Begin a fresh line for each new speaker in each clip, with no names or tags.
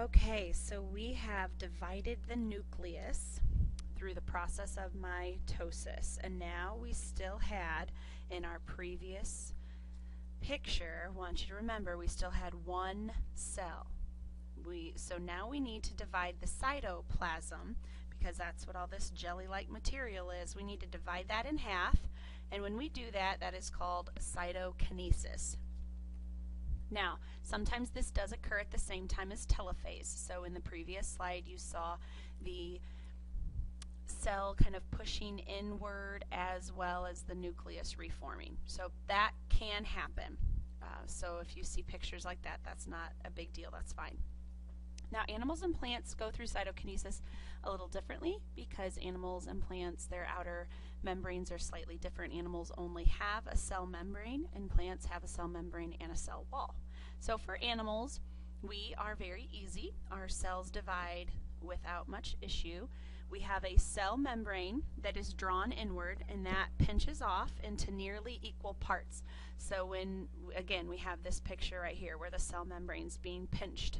Okay, so we have divided the nucleus through the process of mitosis, and now we still had in our previous picture, I want you to remember we still had one cell. So now we need to divide the cytoplasm, because that's what all this jelly-like material is. We need to divide that in half, and when we do that, that is called cytokinesis. Now, sometimes this does occur at the same time as telophase. So in the previous slide, you saw the cell kind of pushing inward as well as the nucleus reforming. So that can happen. So if you see pictures like that, that's not a big deal. That's fine. Now, animals and plants go through cytokinesis a little differently because animals and plants, their outer membranes are slightly different. Animals only have a cell membrane, and plants have a cell membrane and a cell wall. So for animals, we are very easy. Our cells divide without much issue. We have a cell membrane that is drawn inward, and that pinches off into nearly equal parts. So when, again, we have this picture right here where the cell membrane's being pinched.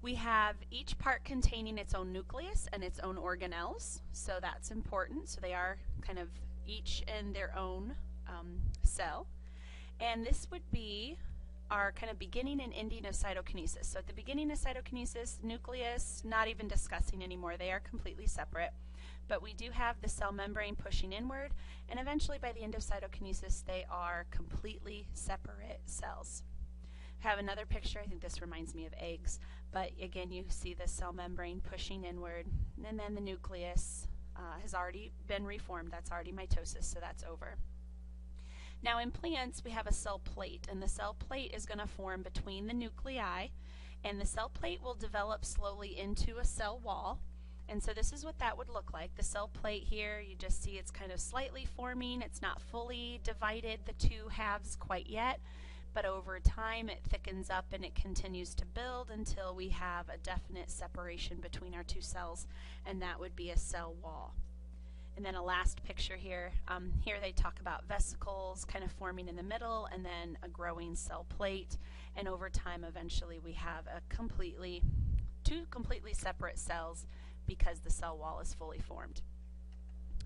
We have each part containing its own nucleus and its own organelles, so that's important. So they are kind of each in their own cell. And this would be our kind of beginning and ending of cytokinesis. So at the beginning of cytokinesis, nucleus, not even discussing anymore. They are completely separate. But we do have the cell membrane pushing inward, and eventually by the end of cytokinesis, they are completely separate cells. Have another picture. I think this reminds me of eggs, but again you see the cell membrane pushing inward, and then the nucleus has already been reformed. That's already mitosis, so that's over. Now in plants we have a cell plate, and the cell plate is going to form between the nuclei, and the cell plate will develop slowly into a cell wall. And so this is what that would look like. The cell plate here, you just see it's kind of slightly forming. It's not fully divided, the two halves quite yet. But over time it thickens up and it continues to build until we have a definite separation between our two cells, and that would be a cell wall. And then a last picture here. Here they talk about vesicles kind of forming in the middle, and then a growing cell plate, and over time eventually we have two completely separate cells because the cell wall is fully formed.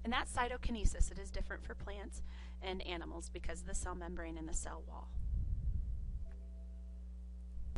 And that's cytokinesis. It is different for plants and animals because of the cell membrane and the cell wall.